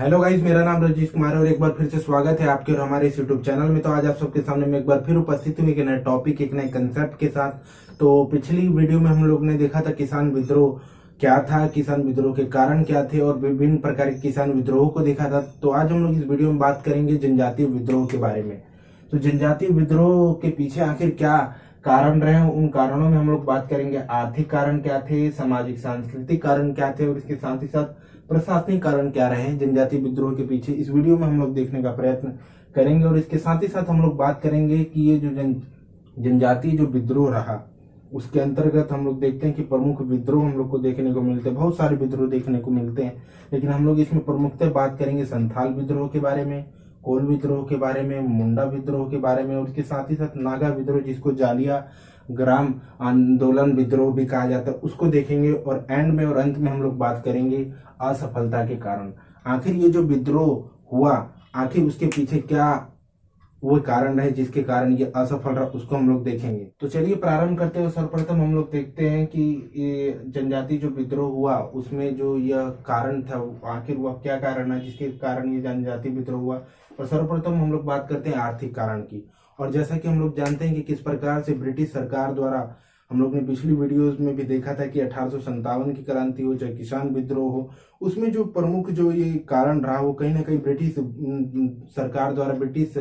Hello guys, मेरा नाम रजीश कुमार है और एक बार फिर से स्वागत है आपके और हमारे इस यूट्यूब चैनल में। तो आज आप सबके सामने मैं एक बार फिर उपस्थित हुई एक नए टॉपिक, एक नए कंसेप्ट के साथ। तो पिछली वीडियो में हम लोग ने देखा था किसान विद्रोह क्या था, किसान विद्रोह के कारण क्या थे और विभिन्न प्रकार के किसान विद्रोह को देखा था। तो आज हम लोग इस वीडियो में बात करेंगे जनजातीय विद्रोह के बारे में। तो जनजातीय विद्रोह के पीछे आखिर क्या कारण रहे, उन कारणों में हम लोग बात करेंगे। आर्थिक कारण क्या थे, सामाजिक सांस्कृतिक कारण क्या थे और इसके साथ ही साथ प्रशासनिक कारण क्या रहे जनजातीय विद्रोह के पीछे, इस वीडियो में हम लोग देखने का प्रयत्न करेंगे। और इसके साथ ही साथ हम लोग बात करेंगे कि ये जो जनजातीय जो विद्रोह रहा उसके अंतर्गत हम लोग देखते हैं कि प्रमुख विद्रोह हम लोग को देखने को मिलते हैं, बहुत सारे विद्रोह देखने को मिलते हैं, लेकिन हम लोग इसमें प्रमुखतः बात करेंगे संथाल विद्रोह के बारे में, कोल विद्रोह के बारे में, मुंडा विद्रोह के बारे में और उसके साथ ही साथ नागा विद्रोह जिसको जालिया ग्राम आंदोलन विद्रोह भी कहा जाता है उसको देखेंगे। और एंड में और अंत में हम लोग बात करेंगे असफलता के कारण। आखिर ये जो विद्रोह हुआ, आखिर उसके पीछे क्या वो कारण रहे जिसके कारण ये असफल रहा, उसको हम लोग देखेंगे। तो चलिए प्रारंभ करते हुए सर्वप्रथम हम लोग देखते हैं कि ये जनजातीय जो विद्रोह हुआ उसमें जो यह कारण था, आखिर वह क्या कारण है जिसके कारण ये जनजातीय विद्रोह हुआ। और सर्वप्रथम हम लोग बात करते हैं आर्थिक कारण की। और जैसा कि हम लोग जानते हैं कि किस प्रकार से ब्रिटिश सरकार द्वारा, हम लोग ने पिछली वीडियोस में भी देखा था कि 1857 की क्रांति हो चाहे किसान विद्रोह हो, उसमें जो प्रमुख जो ये कारण रहा वो कहीं ना कहीं ब्रिटिश सरकार द्वारा, ब्रिटिश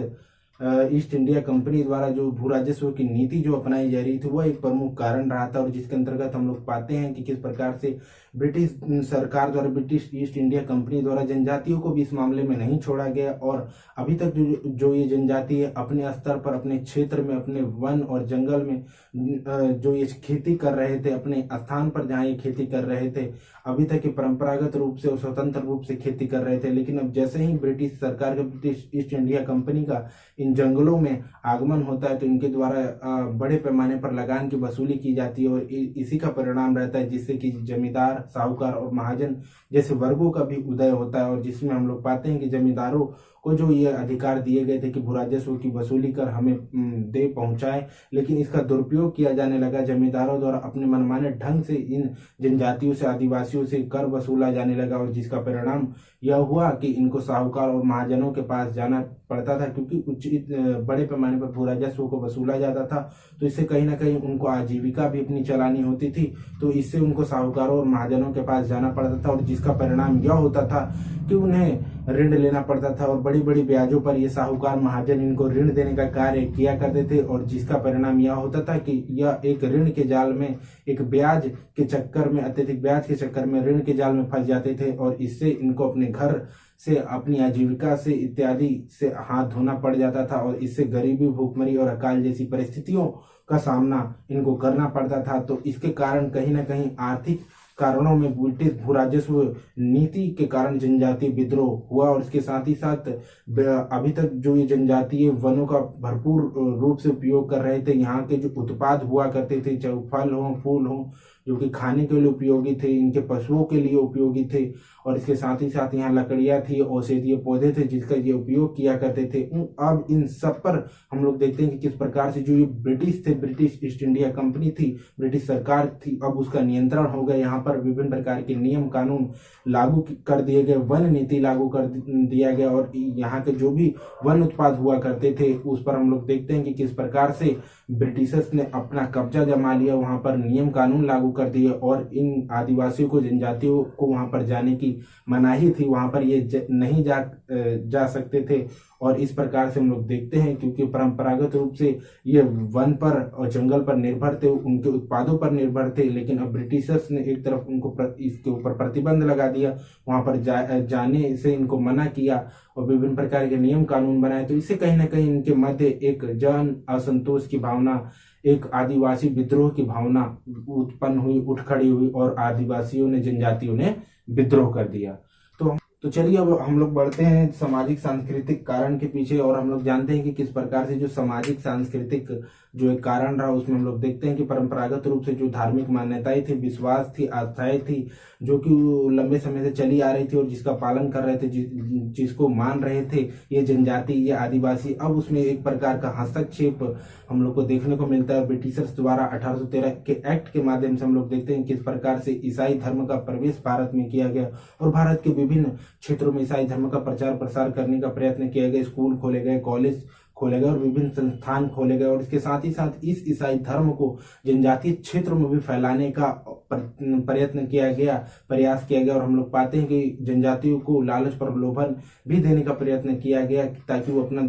ईस्ट इंडिया कंपनी द्वारा जो भू राजस्व की नीति जो अपनाई जा रही थी वह एक प्रमुख कारण रहा था। और जिसके अंतर्गत हम लोग पाते हैं कि किस प्रकार से ब्रिटिश सरकार द्वारा, ब्रिटिश ईस्ट इंडिया कंपनी द्वारा जनजातियों को भी इस मामले में नहीं छोड़ा गया। और अभी तक जो ये जनजाति अपने स्तर पर, अपने क्षेत्र में, अपने वन और जंगल में जो ये खेती कर रहे थे, अपने स्थान पर जहाँ ये खेती कर रहे थे, अभी तक ये परंपरागत रूप से और स्वतंत्र रूप से खेती कर रहे थे। लेकिन अब जैसे ही ब्रिटिश सरकार का, ब्रिटिश ईस्ट इंडिया कंपनी का इन जंगलों में आगमन होता है तो इनके द्वारा बड़े पैमाने पर लगान की वसूली की जाती है और इसी का परिणाम रहता है जिससे कि जमींदार, साहूकार और महाजन जैसे वर्गों का भी उदय होता है। और जिसमें हम लोग पाते हैं कि जमींदारों को जो ये अधिकार दिए गए थे कि भू राजस्व की वसूली कर हमें दे पहुंचाए, लेकिन इसका दुरुपयोग किया जाने लगा। जमींदारों द्वारा अपने मनमाने ढंग से इन जनजातियों से, आदिवासियों से कर वसूला जाने लगा और जिसका परिणाम यह हुआ कि इनको साहूकार और महाजनों के पास जाना पड़ता था, क्योंकि उचित बड़े पैमाने पर भू राजस्व को वसूला जाता था। तो इससे कहीं ना कहीं उनको आजीविका भी अपनी चलानी होती थी, तो इससे उनको साहूकारों और महाजनों के पास जाना पड़ता था और जिसका परिणाम यह होता था कि उन्हें ऋण लेना पड़ता था और बड़ी बड़ी ब्याजों पर ये साहूकार, महाजन इनको ऋण देने का कार्य किया करते थे। और जिसका परिणाम यह होता था कि यह एक ऋण के जाल में, एक ब्याज के चक्कर में, अत्यधिक ब्याज के चक्कर में ऋण के जाल में फंस जाते थे और इससे इनको अपने घर से, अपनी आजीविका से इत्यादि से हाथ धोना पड़ जाता था और इससे गरीबी, भूखमरी और अकाल जैसी परिस्थितियों का सामना इनको करना पड़ता था। तो इसके कारण कहीं ना कहीं आर्थिक कारणों में ब्रिटिश भू राजस्व नीति के कारण जनजातीय विद्रोह हुआ। और इसके साथ ही साथ अभी तक जो ये जनजातीय वनों का भरपूर रूप से उपयोग कर रहे थे, यहाँ के जो उत्पाद हुआ करते थे, चाहे फल हो, फूल हो, जो कि खाने के लिए उपयोगी थे, इनके पशुओं के लिए उपयोगी थे, और इसके साथ ही साथ यहाँ लकड़ियाँ थी, औषधीय पौधे थे जिसका ये उपयोग किया करते थे। अब इन सब पर हम लोग देखते हैं कि किस प्रकार से जो ये ब्रिटिश थे, ब्रिटिश ईस्ट इंडिया कंपनी थी, ब्रिटिश सरकार थी, अब उसका नियंत्रण हो गया। यहाँ पर विभिन्न प्रकार के नियम कानून लागू कर दिए गए, वन नीति लागू कर दिया गया और यहाँ के जो भी वन उत्पाद हुआ करते थे उस पर हम लोग देखते हैं कि किस प्रकार से ब्रिटिशर्स ने अपना कब्जा जमा लिया, वहां पर नियम कानून लागू कर दिए और इन आदिवासियों को, जनजातियों को वहां पर जाने की मनाही थी, वहां पर ये नहीं जा सकते थे। और इस प्रकार से हम लोग देखते हैं क्योंकि परंपरागत रूप से ये वन पर और जंगल पर निर्भर थे, उनके उत्पादों पर निर्भर थे, लेकिन अब ब्रिटिशर्स ने एक तरफ उनको इसके ऊपर प्रतिबंध लगा दिया, वहां पर जाने से इनको मना किया और विभिन्न प्रकार के नियम कानून बनाए। तो इससे कहीं ना कहीं इनके मध्य एक जन असंतोष की भावना, एक आदिवासी विद्रोह की भावना उत्पन्न हुई, उठ खड़ी हुई और आदिवासियों ने, जनजातियों ने विद्रोह कर दिया। तो चलिए अब हम लोग बढ़ते हैं सामाजिक सांस्कृतिक कारण के पीछे और हम लोग जानते हैं कि किस प्रकार से जो सामाजिक सांस्कृतिक जो एक कारण रहा उसमें हम लोग देखते हैं कि परंपरागत रूप से जो धार्मिक मान्यताएं थी, विश्वास थी, आस्थाएं थी, जो कि लंबे समय से चली आ रही थी और जिसका पालन कर रहे थे, जिसको मान रहे थे ये जनजाति, ये आदिवासी, अब उसमें एक प्रकार का हस्तक्षेप हम लोग को देखने को मिलता है। ब्रिटिशर्स द्वारा 1813 के एक्ट के माध्यम से हम लोग देखते हैं किस प्रकार से ईसाई धर्म का प्रवेश भारत में किया गया और भारत के विभिन्न क्षेत्रों में ईसाई धर्म का प्रचार प्रसार करने का प्रयत्न किया गया। स्कूल खोले गए, कॉलेज खोले गए और विभिन्न संस्थान खोले गए और इसके साथ ही साथ इस ईसाई धर्म को जनजातीय क्षेत्रों में भी फैलाने का प्रयत्न किया गया, प्रयास किया गया। और हम लोग पाते हैं कि जनजातियों को लालच प्रलोभन भी देने का प्रयत्न किया गया ताकि वो अपना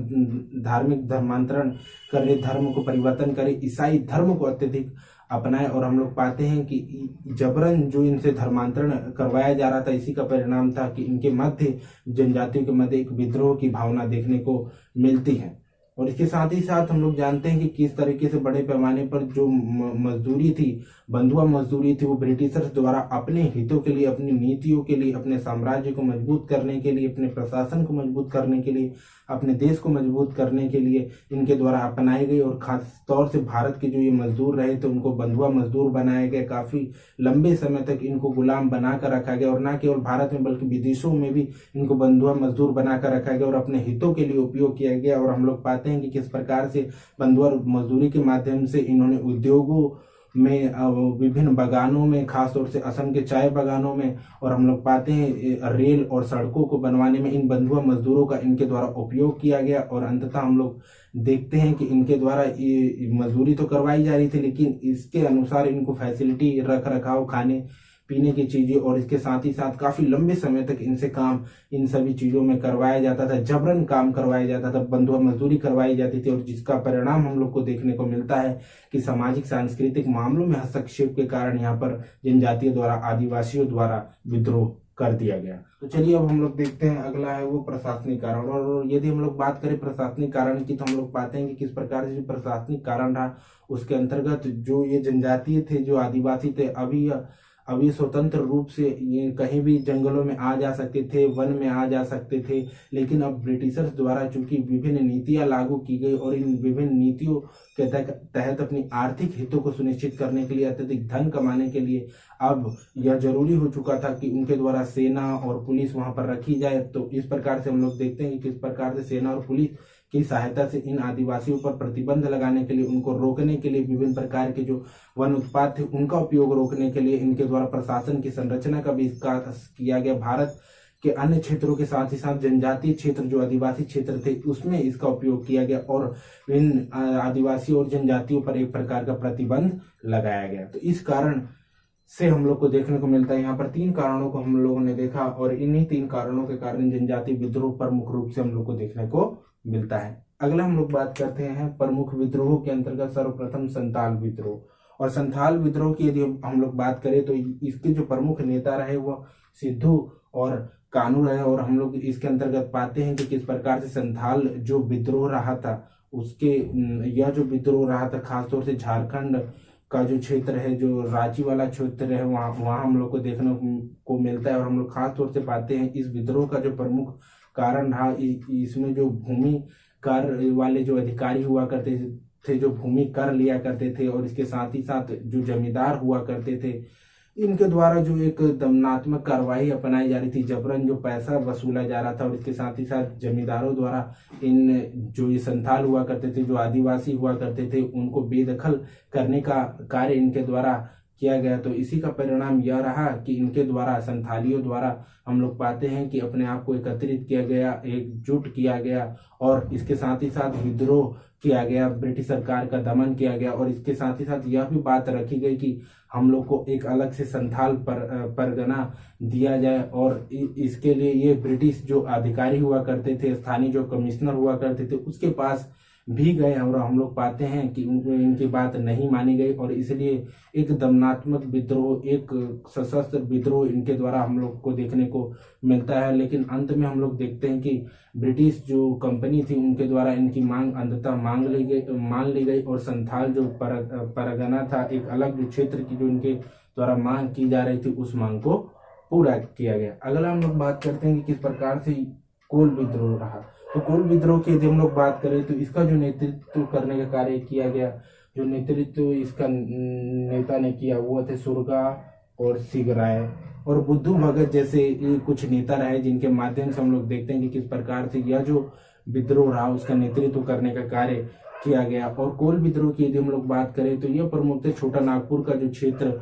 धार्मिक धर्मांतरण करे, धर्म को परिवर्तन करे, ईसाई धर्म को अत्यधिक अपनाए। और हम लोग पाते हैं कि जबरन जो इनसे धर्मांतरण करवाया जा रहा था, इसी का परिणाम था कि इनके मध्य, जनजातियों के मध्य एक विद्रोह की भावना देखने को मिलती है। और इसके साथ ही साथ हम लोग जानते हैं कि किस तरीके से बड़े पैमाने पर जो मजदूरी थी, बंधुआ मजदूरी थी, वो ब्रिटिशर्स द्वारा अपने हितों के लिए, अपनी नीतियों के लिए, अपने साम्राज्य को मजबूत करने के लिए, अपने प्रशासन को मजबूत करने के लिए, अपने देश को मजबूत करने के लिए इनके द्वारा अपनाई गई। और खास तौर से भारत के जो ये मजदूर रहे थे उनको बंधुआ मजदूर बनाए गए, काफी लंबे समय तक इनको गुलाम बनाकर रखा गया। और न केवल भारत में बल्कि विदेशों में भी इनको बंधुआ मजदूर बनाकर रखा गया और अपने हितों के लिए उपयोग किया गया। और हम लोग पाते हैं कि किस प्रकार से बंधुआ मजदूरी के माध्यम से इन्होंने उद्योगों में, विभिन्न बागानों में, खासतौर से असम के चाय बागानों में, और हम लोग पाते हैं रेल और सड़कों को बनवाने में इन बंधुआ मजदूरों का इनके द्वारा उपयोग किया गया। और अंततः हम लोग देखते हैं कि इनके द्वारा ये मजदूरी तो करवाई जा रही थी, लेकिन इसके अनुसार इनको फैसिलिटी, रख रखाव, खाने पीने की चीजें और इसके साथ ही साथ काफी लंबे समय तक इनसे काम इन सभी चीजों में करवाया जाता था, जबरन काम करवाया जाता था, बंधुआ मजदूरी करवाई जाती थी। और जिसका परिणाम हम लोग को देखने को मिलता है कि सामाजिक सांस्कृतिक मामलों में हस्तक्षेप के कारण यहाँ पर जनजातियों द्वारा, आदिवासियों द्वारा विद्रोह कर दिया गया। तो चलिए अब हम लोग देखते हैं, अगला है वो प्रशासनिक कारण। और यदि हम लोग बात करें प्रशासनिक कारण की, तो हम लोग पाते हैं कि किस प्रकार से जो प्रशासनिक कारण रहा उसके अंतर्गत जो ये जनजातीय थे, जो आदिवासी थे, अभी स्वतंत्र रूप से ये कहीं भी जंगलों में आ जा सकते थे, वन में आ जा सकते थे। लेकिन अब ब्रिटिशर्स द्वारा चूंकि विभिन्न नीतियां लागू की गई और इन विभिन्न नीतियों के तहत अपनी आर्थिक हितों को सुनिश्चित करने के लिए, अत्यधिक धन कमाने के लिए अब यह जरूरी हो चुका था कि उनके द्वारा सेना और पुलिस वहां पर रखी जाए। तो इस प्रकार से हम लोग देखते हैं कि किस प्रकार से सेना और पुलिस की सहायता से इन आदिवासियों पर प्रतिबंध लगाने के लिए, उनको रोकने के लिए, विभिन्न प्रकार के जो वन उत्पाद थे उनका उपयोग रोकने के लिए इनके द्वारा प्रशासन की संरचना का भी किया गया। भारत के अन्य क्षेत्रों के साथ ही साथ जनजातीय क्षेत्र, जो आदिवासी क्षेत्र थे, उसमें इसका उपयोग किया गया और इन आदिवासी और जनजातियों पर एक प्रकार का प्रतिबंध लगाया गया। तो इस कारण से हम लोग को देखने को मिलता है, यहाँ पर 3 कारणों को हम लोगों ने देखा और इन्हीं 3 कारणों के कारण जनजातीय विद्रोह प्रमुख रूप से हम लोग को देखने को मिलता है। अगला हम लोग बात करते हैं प्रमुख विद्रोहों के अंतर्गत सर्वप्रथम संथाल विद्रोह। और संथाल विद्रोह की यदि हम लोग बात करें तो इसके जो प्रमुख नेता रहे वो सिद्धू और कानू रहे। और हम लोग इसके अंतर्गत पाते हैं कि किस प्रकार से संथाल जो विद्रोह रहा था उसके, यह जो विद्रोह रहा था खासतौर से झारखंड का जो क्षेत्र है, जो रांची वाला क्षेत्र है, वहाँ हम लोग को देखने को मिलता है। और हम लोग खास तौर से पाते हैं इस विद्रोह का जो प्रमुख कारण रहा, इसमें जो भूमि कर वाले जो अधिकारी हुआ करते थे, जो भूमि कर लिया करते थे, और इसके साथ ही साथ जो जमींदार हुआ करते थे, इनके द्वारा जो एक दमनात्मक कार्रवाई अपनाई जा रही थी, जबरन जो पैसा वसूला जा रहा था। और इसके साथ ही साथ जमींदारों द्वारा इन जो ये संथाल हुआ करते थे, जो आदिवासी हुआ करते थे, उनको बेदखल करने का कार्य इनके द्वारा किया गया। तो इसी का परिणाम यह रहा कि इनके द्वारा, संथालियों द्वारा हम लोग पाते हैं कि अपने आप को एकत्रित किया गया, एकजुट किया गया और इसके साथ ही साथ विद्रोह किया गया, ब्रिटिश सरकार का दमन किया गया। और इसके साथ ही साथ यह भी बात रखी गई कि हम लोग को एक अलग से संथाल परगना दिया जाए। और इसके लिए ये ब्रिटिश जो अधिकारी हुआ करते थे, स्थानीय जो कमिश्नर हुआ करते थे, उसके पास भी गए और हम लोग पाते हैं कि इनकी बात नहीं मानी गई। और इसलिए एक दमनात्मक विद्रोह, एक सशस्त्र विद्रोह इनके द्वारा हम लोग को देखने को मिलता है। लेकिन अंत में हम लोग देखते हैं कि ब्रिटिश जो कंपनी थी उनके द्वारा इनकी मांग अंततः मान ली गई और संथाल जो परगना था, एक अलग जो क्षेत्र की जो इनके द्वारा मांग की जा रही थी, उस मांग को पूरा किया गया। अगला हम लोग बात करते हैं कि किस प्रकार से कोल विद्रोह रहा। तो कोल विद्रोह की यदि हम लोग बात करें तो इसका जो नेतृत्व करने का कार्य किया गया, जो नेतृत्व इसका नेता ने किया वो थे सुरगा और सिगराय और बुद्धू भगत जैसे ये कुछ नेता रहे, जिनके माध्यम से हम लोग देखते हैं कि किस प्रकार से यह जो विद्रोह रहा उसका नेतृत्व करने का कार्य किया गया। और कोल विद्रोह की यदि हम लोग बात करें तो यह प्रमुखतः छोटा नागपुर का जो क्षेत्र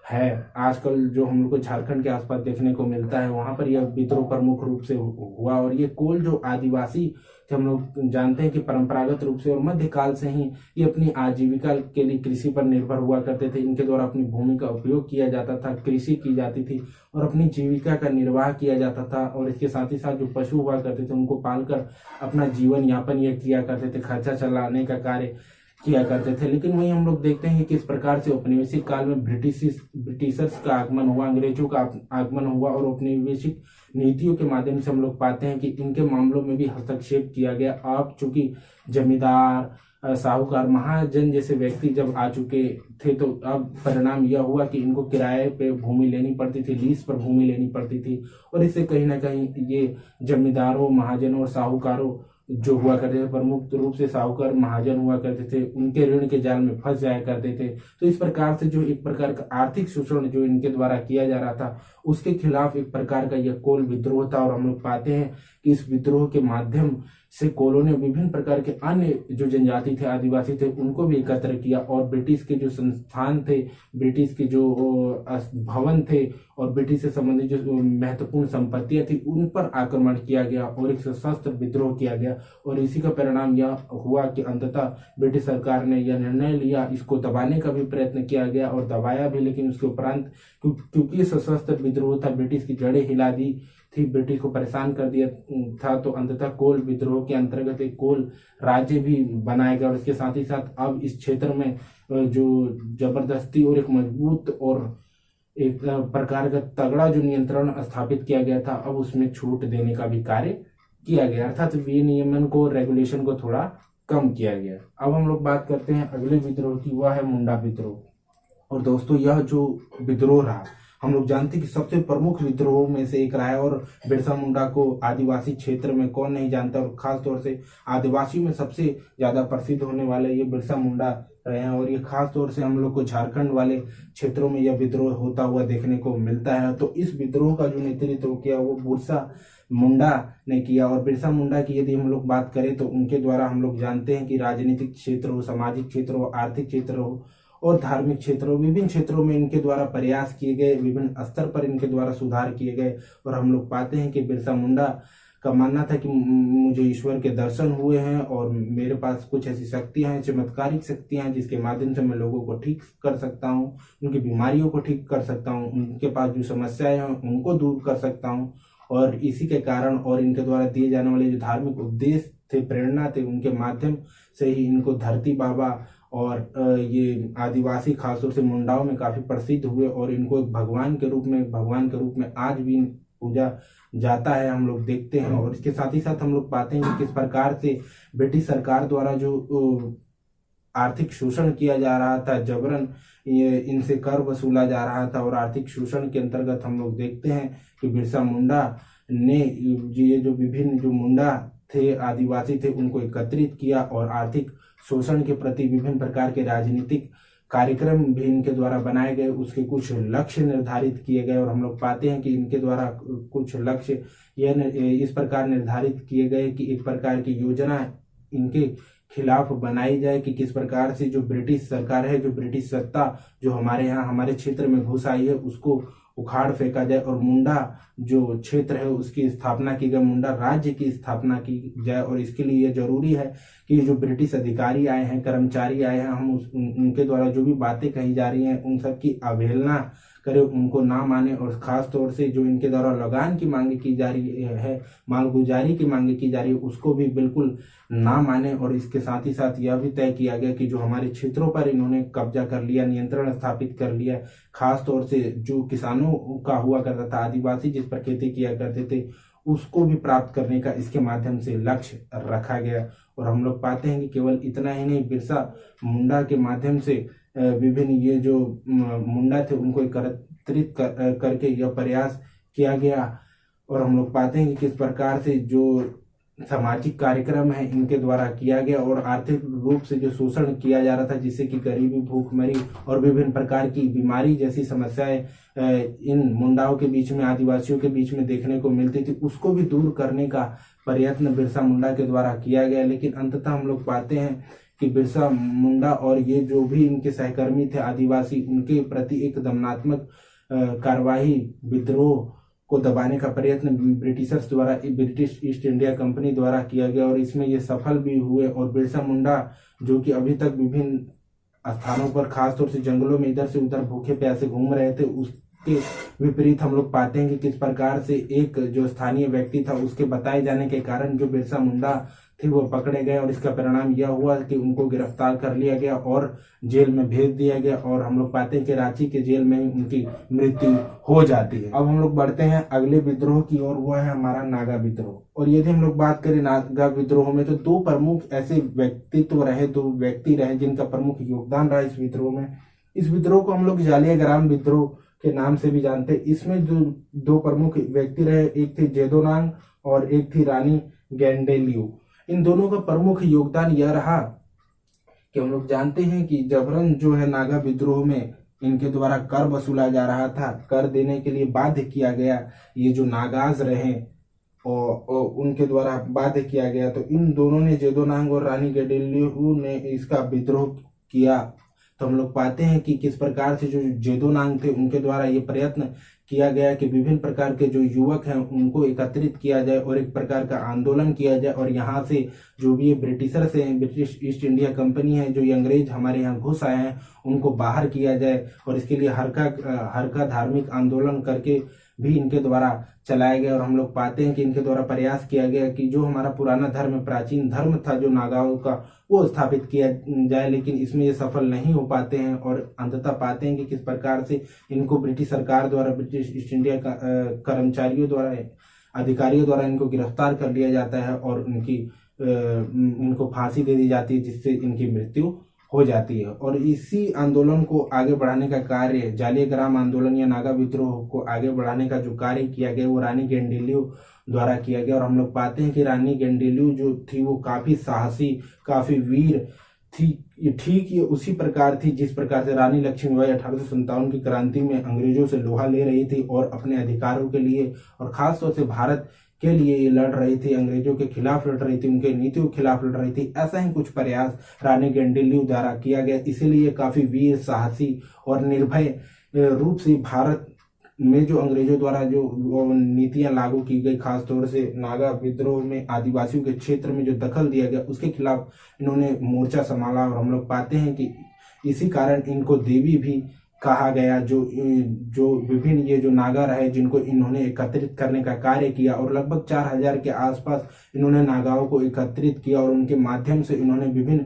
है, आजकल जो हम लोग को झारखंड के आसपास देखने को मिलता है, वहां पर यह विद्रोह प्रमुख रूप से हुआ। और ये कोल जो आदिवासी थे, हम लोग जानते हैं कि परंपरागत रूप से और मध्यकाल से ही ये अपनी आजीविका के लिए कृषि पर निर्भर हुआ करते थे। इनके द्वारा अपनी भूमि का उपयोग किया जाता था, कृषि की जाती थी और अपनी जीविका का निर्वाह किया जाता था। और इसके साथ ही साथ जो पशु हुआ करते थे उनको पालकर अपना जीवन यापन ये किया करते थे, खर्चा चलाने का कार्य किया करते थे। लेकिन वहीं हम लोग देखते हैं कि किस प्रकार से औपनिवेशिक काल में ब्रिटिशर्स का आगमन हुआ, अंग्रेजों का आगमन हुआ और औपनिवेशिक नीतियों के माध्यम से हम लोग पाते हैं कि इनके मामलों में भी हस्तक्षेप किया गया। अब चूंकि जमींदार, साहूकार, महाजन जैसे व्यक्ति जब आ चुके थे तो अब परिणाम यह हुआ कि इनको किराए पे भूमि लेनी पड़ती थी, लीज पर भूमि लेनी पड़ती थी। और इससे कहीं ना कहीं ये जमींदारों, महाजनों और साहूकारों जो हुआ करते थे, प्रमुख रूप से साहूकार महाजन हुआ करते थे, उनके ऋण के जाल में फंस जाया करते थे। तो इस प्रकार से जो एक प्रकार का आर्थिक शोषण जो इनके द्वारा किया जा रहा था उसके खिलाफ एक प्रकार का यह कोल विद्रोह था। और हम लोग पाते हैं कि इस विद्रोह के माध्यम से कोलों ने विभिन्न प्रकार के अन्य जो जनजाति थे, आदिवासी थे, उनको भी एकत्र किया और ब्रिटिश के जो संस्थान थे, ब्रिटिश के जो भवन थे और ब्रिटिश से संबंधित जो महत्वपूर्ण संपत्तियां थी उन पर आक्रमण किया गया और एक सशस्त्र विद्रोह किया गया। और इसी का परिणाम यह हुआ कि अंततः ब्रिटिश सरकार ने यह निर्णय लिया, इसको दबाने का भी प्रयत्न किया गया और दबाया भी। लेकिन उसके उपरांत क्योंकि सशस्त्र विद्रोह था, ब्रिटिश की जड़ें हिला दी थी, ब्रिटिश को परेशान कर दिया था, तो अंततः कोल विद्रोह के अंतर्गत एक कोल राज्य भी बनाया गया। और इसके साथ ही साथ अब इस क्षेत्र में जो जबरदस्ती और एक मजबूत और एक प्रकार का तगड़ा जो नियंत्रण स्थापित किया गया था, अब उसमें छूट देने का भी कार्य किया गया, अर्थात विनियमन को, रेगुलेशन को थोड़ा कम किया गया। अब हम लोग बात करते हैं अगले विद्रोह की, वह है मुंडा विद्रोह। और दोस्तों यह जो विद्रोह रहा, हम लोग जानते हैं कि सबसे प्रमुख विद्रोह में से एक रहा है। और बिरसा मुंडा को आदिवासी क्षेत्र में कौन नहीं जानता, और खास तौर से आदिवासी में सबसे ज्यादा प्रसिद्ध होने वाले ये बिरसा मुंडा रहे हैं। और ये खास तौर से हम लोग को झारखंड वाले क्षेत्रों में यह विद्रोह होता हुआ देखने को मिलता है। तो इस विद्रोह का जो नेतृत्व किया वो बिरसा मुंडा ने किया। और बिरसा मुंडा की यदि हम लोग बात करें तो उनके द्वारा हम लोग जानते हैं कि राजनीतिक क्षेत्र हो, सामाजिक क्षेत्र हो, आर्थिक क्षेत्र हो और धार्मिक क्षेत्रों, विभिन्न क्षेत्रों में इनके द्वारा प्रयास किए गए, विभिन्न स्तर पर इनके द्वारा सुधार किए गए। और हम लोग पाते हैं कि बिरसा मुंडा का मानना था कि मुझे ईश्वर के दर्शन हुए हैं और मेरे पास कुछ ऐसी शक्तियां हैं, चमत्कारिक शक्तियां हैं, जिसके माध्यम से मैं लोगों को ठीक कर सकता हूं, उनकी बीमारियों को ठीक कर सकता हूं, उनके पास जो समस्याएं हैं उनको दूर कर सकता हूं। और इसी के कारण और इनके द्वारा दिए जाने वाले जो धार्मिक उपदेश थे, प्रेरणा थे, उनके माध्यम से ही इनको धरती बाबा और ये आदिवासी खासतौर से मुंडाओं में काफी प्रसिद्ध हुए। और इनको एक भगवान के रूप में आज भी पूजा जाता है, हम लोग देखते हैं। और इसके साथ ही साथ हम लोग पाते हैं कि किस प्रकार से ब्रिटिश सरकार द्वारा जो आर्थिक शोषण किया जा रहा था, जबरन ये इनसे कर वसूला जा रहा था। और आर्थिक शोषण के अंतर्गत हम लोग देखते हैं कि बिरसा मुंडा ने ये जो विभिन्न जो मुंडा थे, आदिवासी थे, उनको एकत्रित किया और आर्थिक शोषण के प्रति विभिन्न प्रकार के राजनीतिक कार्यक्रम भी इनके द्वारा बनाए गए, उसके कुछ लक्ष्य निर्धारित किए गए। और हम लोग पाते हैं कि इनके द्वारा कुछ लक्ष्य यह इस प्रकार निर्धारित किए गए कि एक प्रकार की योजना इनके खिलाफ बनाई जाए कि किस प्रकार से जो ब्रिटिश सरकार है, जो ब्रिटिश सत्ता जो हमारे यहाँ हमारे क्षेत्र में घुस आई है, उसको उखाड़ फेंका जाए और मुंडा जो क्षेत्र है उसकी स्थापना की जाए, मुंडा राज्य की स्थापना की जाए। और इसके लिए यह जरूरी है कि जो ब्रिटिश अधिकारी आए हैं, कर्मचारी आए हैं, हम उनके द्वारा जो भी बातें कही जा रही हैं उन सब की अवहेलना करें, उनको ना माने। और खास तौर से जो इनके द्वारा लगान की मांग की जा रही है, मालगुजारी की मांग की जा रही है, उसको भी बिल्कुल ना माने। और इसके साथ ही साथ यह भी तय किया गया कि जो हमारे क्षेत्रों पर इन्होंने कब्जा कर लिया, नियंत्रण स्थापित कर लिया, खास तौर से जो किसानों का हुआ करता था, आदिवासी जिस पर खेती किया करते थे, उसको भी प्राप्त करने का इसके माध्यम से लक्ष्य रखा गया। और हम लोग पाते हैं कि केवल इतना ही नहीं, बिरसा मुंडा के माध्यम से विभिन्न ये जो मुंडा थे उनको एकत्रित करके यह प्रयास किया गया। और हम लोग पाते हैं कि किस प्रकार से जो सामाजिक कार्यक्रम है इनके द्वारा किया गया, और आर्थिक रूप से जो शोषण किया जा रहा था, जिससे कि गरीबी, भूखमरी और विभिन्न प्रकार की बीमारी जैसी समस्याएं इन मुंडाओं के बीच में, आदिवासियों के बीच में देखने को मिलती थी, उसको भी दूर करने का प्रयत्न बिरसा मुंडा के द्वारा किया गया। लेकिन अंततः हम लोग पाते हैं कि बिरसा मुंडा और ये जो भी इनके सहकर्मी थे आदिवासी, उनके प्रति एक दमनात्मक कार्यवाही, विद्रोह को दबाने का प्रयत्न ब्रिटिशर्स द्वारा, ब्रिटिश ईस्ट इंडिया कंपनी द्वारा किया गया, और इसमें ये सफल भी हुए। और बिरसा मुंडा जो कि अभी तक विभिन्न स्थानों पर, खासतौर से जंगलों में इधर से उधर भूखे प्यासे घूम रहे थे, उसके विपरीत हम लोग पाते हैं कि किस प्रकार से एक जो स्थानीय व्यक्ति था, उसके बताए जाने के कारण जो बिरसा मुंडा थे वो पकड़े गए, और इसका परिणाम यह हुआ कि उनको गिरफ्तार कर लिया गया और जेल में भेज दिया गया, और हम लोग पाते हैं कि रांची के जेल में ही उनकी मृत्यु हो जाती है। अब हम लोग बढ़ते हैं अगले विद्रोह की ओर, वो है हमारा नागा विद्रोह। और यदि हम लोग बात करें नागा विद्रोह में, तो दो प्रमुख ऐसे व्यक्तित्व रहे, दो व्यक्ति रहे जिनका प्रमुख योगदान रहा इस विद्रोह में। इस विद्रोह को हम लोग जालियाग्राम विद्रोह के नाम से भी जानते हैं। इसमें जो दो प्रमुख व्यक्ति रहे, एक थे जेदोनांग और एक थी रानी गेंडेलियो। इन दोनों का प्रमुख योगदान यह रहा कि हम लोग जानते हैं कि जबरन जो है नागा विद्रोह में इनके द्वारा कर वसूला जा रहा था, कर देने के लिए बाध्य किया गया, ये जो नागाज रहे और उनके द्वारा बाध्य किया गया। तो इन दोनों ने, जेदोनांग और रानी गेंडेलियो ने इसका विद्रोह किया। तो हम लोग पाते हैं कि किस प्रकार से जो जेदोनांग थे उनके द्वारा ये प्रयत्न किया गया कि विभिन्न प्रकार के जो युवक हैं उनको एकत्रित किया जाए और एक प्रकार का आंदोलन किया जाए, और यहाँ से जो भी ये ब्रिटिशर्स हैं, ब्रिटिश ईस्ट इंडिया कंपनी है, जो ये अंग्रेज हमारे यहाँ घुस आए हैं, उनको बाहर किया जाए। और इसके लिए हर का धार्मिक आंदोलन करके भी इनके द्वारा चलाया गया। और हम लोग पाते हैं कि इनके द्वारा प्रयास किया गया कि जो हमारा पुराना धर्म, प्राचीन धर्म था जो नागाओं का, वो स्थापित किया जाए, लेकिन इसमें ये सफल नहीं हो पाते हैं। और अंततः पाते हैं कि किस प्रकार से इनको ब्रिटिश सरकार द्वारा, ब्रिटिश ईस्ट इंडिया कर्मचारियों द्वारा, अधिकारियों द्वारा इनको गिरफ्तार कर लिया जाता है और इनको फांसी दे दी जाती है, जिससे इनकी मृत्यु हो जाती है। और इसी आंदोलन को आगे बढ़ाने का कार्य, जालियाग्राम आंदोलन या नागा विद्रोह को आगे बढ़ाने का जो कार्य किया गया वो रानी गेंडेलियो द्वारा किया गया। और हम लोग पाते हैं कि रानी गेंडेलियो जो थी वो काफी साहसी, काफी वीर थी। ये ठीक ये उसी प्रकार थी जिस प्रकार से रानी लक्ष्मीबाई 1857 की क्रांति में अंग्रेजों से लोहा ले रही थी और अपने अधिकारों के लिए और खासतौर से भारत के लिए ये लड़ रही थी, अंग्रेजों के खिलाफ लड़ रही थी, उनके नीतियों के खिलाफ लड़ रही थी। ऐसा ही कुछ प्रयास रानी गेंडेलियो द्वारा किया गया, इसीलिए काफी वीर, साहसी और निर्भय रूप से भारत में जो अंग्रेजों द्वारा जो नीतियां लागू की गई, खासतौर से नागा विद्रोह में आदिवासियों के क्षेत्र में जो दखल दिया गया, उसके खिलाफ इन्होंने मोर्चा संभाला। और हम लोग पाते हैं कि इसी कारण इनको देवी भी कहा गया, जो विभिन्न ये जो नागा रहे जिनको इन्होंने एकत्रित करने का कार्य किया, और लगभग 4000 के आसपास इन्होंने नागाओं को एकत्रित किया, और उनके माध्यम से इन्होंने विभिन्न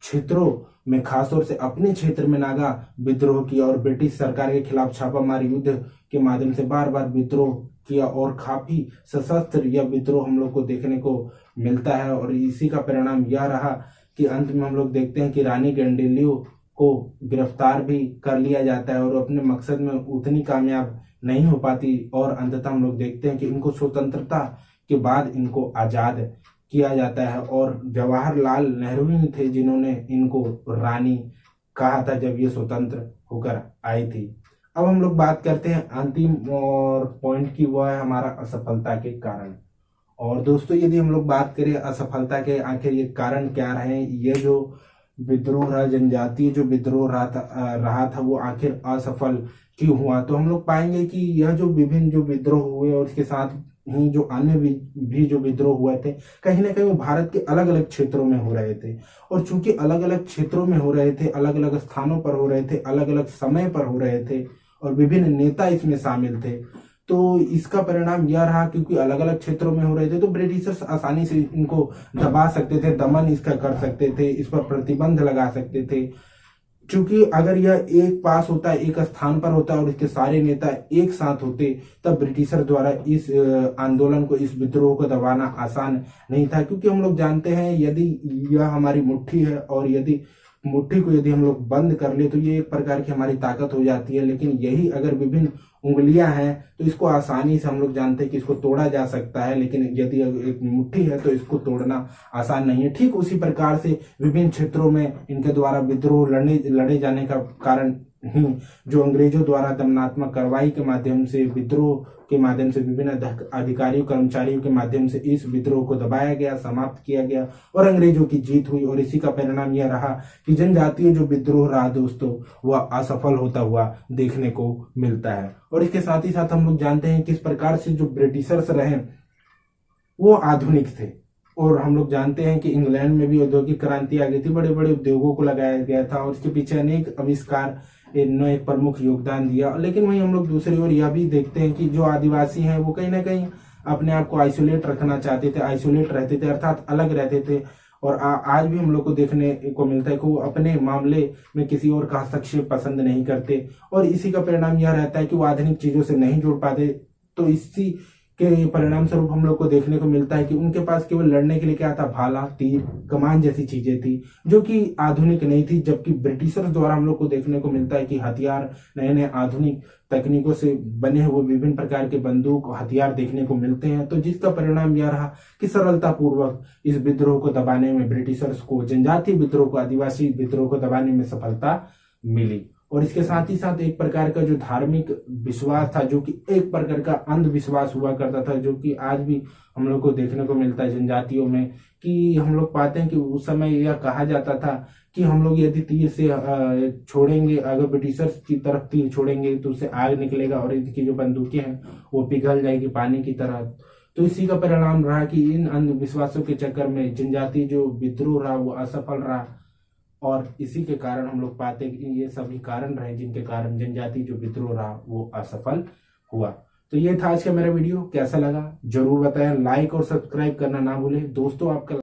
क्षेत्रों में, खासतौर से अपने क्षेत्र में नागा विद्रोह किया और ब्रिटिश सरकार के खिलाफ छापामार युद्ध के माध्यम से बार बार विद्रोह किया, और काफी सशस्त्र यह विद्रोह हम लोग को देखने को मिलता है। और इसी का परिणाम यह रहा कि अंत में हम लोग देखते हैं कि रानी गेंडेलियो को गिरफ्तार भी कर लिया जाता है और अपने मकसद में उतनी कामयाब नहीं हो पाती, और अंततः हम लोग देखते हैं कि इनको स्वतंत्रता के बाद इनको आजाद किया जाता है। और जवाहरलाल नेहरू ही थे जिन्होंने इनको रानी कहा था जब ये स्वतंत्र होकर आई थी। अब हम लोग बात करते हैं अंतिम और पॉइंट की, वह है हमारा असफलता के कारण। और दोस्तों यदि हम लोग बात करें असफलता के आखिर ये कारण क्या रहे, ये जो विद्रोह रहा, जनजातीय जो विद्रोह रहा था वो आखिर असफल क्यों हुआ, तो हम लोग पाएंगे कि यह जो विभिन्न जो विद्रोह हुए और इसके साथ ही जो अन्य भी जो विद्रोह हुए थे, कहीं ना कहीं वो भारत के अलग अलग क्षेत्रों में हो रहे थे। और चूंकि अलग अलग क्षेत्रों में हो रहे थे, अलग अलग स्थानों पर हो रहे थे, अलग अलग समय पर हो रहे थे, और विभिन्न नेता इसमें शामिल थे, तो इसका परिणाम यह रहा क्योंकि अलग अलग क्षेत्रों में हो रहे थे तो ब्रिटिशर्स आसानी से इनको दबा सकते थे, दमन इसका कर सकते थे, इस पर प्रतिबंध लगा सकते थे। क्योंकि अगर यह एक पास होता, एक स्थान पर होता और इसके सारे नेता एक साथ होते, तब ब्रिटिशर द्वारा इस आंदोलन को, इस विद्रोह को दबाना आसान नहीं था। क्योंकि हम लोग जानते हैं यदि यह हमारी मुट्ठी है और यदि मुट्ठी को यदि हम लोग बंद कर ले तो ये एक प्रकार की हमारी ताकत हो जाती है। लेकिन यही अगर विभिन्न उंगलियां हैं तो इसको आसानी से हम लोग जानते हैं कि इसको तोड़ा जा सकता है, लेकिन यदि एक मुट्ठी है तो इसको तोड़ना आसान नहीं है। ठीक उसी प्रकार से विभिन्न क्षेत्रों में इनके द्वारा विद्रोह लड़े जाने का कारण ही जो अंग्रेजों द्वारा दमनात्मक कार्रवाई के माध्यम से, विद्रोह के माध्यम से, विभिन्न अधिकारियों कर्मचारियों के माध्यम से इस विद्रोह को दबाया गया, समाप्त किया गया और अंग्रेजों की जीत हुई। और इसी का परिणाम यह रहा कि जनजातीय जो विद्रोह रहा दोस्तों वह असफल होता हुआ देखने को मिलता है। और इसके साथ ही साथ हम लोग जानते हैं किस प्रकार से जो ब्रिटिशर्स रहे वो आधुनिक थे। और हम लोग जानते हैं कि इंग्लैंड में भी औद्योगिक क्रांति आ गई थी, बड़े बड़े उद्योगों को लगाया गया था और इसके पीछे अनेक आविष्कार ने एक प्रमुख योगदान दिया। लेकिन वहीं हम लोग दूसरी ओर यह भी देखते हैं कि जो आदिवासी हैं वो कहीं ना कहीं अपने आप को आइसोलेट रखना चाहते थे, आइसोलेट रहते थे, अर्थात अलग रहते थे। और आज भी हम लोग को देखने को मिलता है कि वो अपने मामले में किसी और का हस्तक्षेप पसंद नहीं करते और इसी का परिणाम यह रहता है कि वो आधुनिक चीजों से नहीं जुड़ पाते। तो इसी के परिणाम स्वरूप हम लोग को देखने को मिलता है कि उनके पास केवल लड़ने के लिए क्या था, भाला, तीर, कमान जैसी चीजें थी जो कि आधुनिक नहीं थी। जबकि ब्रिटिशर्स द्वारा हम लोग को देखने को मिलता है कि हथियार, नए नए आधुनिक तकनीकों से बने हुए विभिन्न प्रकार के बंदूक हथियार देखने को मिलते हैं। तो जिसका परिणाम यह रहा कि सरलता पूर्वक इस विद्रोह को दबाने में ब्रिटिशर्स को, जनजातीय विद्रोह को, आदिवासी विद्रोह को दबाने में सफलता मिली। और इसके साथ ही साथ एक प्रकार का जो धार्मिक विश्वास था, जो कि एक प्रकार का अंधविश्वास हुआ करता था, जो कि आज भी हम लोग को देखने को मिलता है जनजातियों में, कि हम लोग पाते हैं कि उस समय यह कहा जाता था कि हम लोग यदि तीर से छोड़ेंगे, अगर ब्रिटिशर्स की तरफ तीर छोड़ेंगे तो उससे आग निकलेगा और इनकी जो बंदूकें हैं वो पिघल जाएगी पानी की तरह। तो इसी का परिणाम रहा कि इन अंधविश्वासों के चक्कर में जनजातीय जो विद्रोह रहा वो असफल रहा। और इसी के कारण हम लोग पाते हैं कि ये सभी कारण रहे जिनके कारण जनजातीय जो विद्रोह रहा वो असफल हुआ। तो ये था आज का मेरा वीडियो, कैसा लगा जरूर बताएं, लाइक और सब्सक्राइब करना ना भूलें दोस्तों। आपका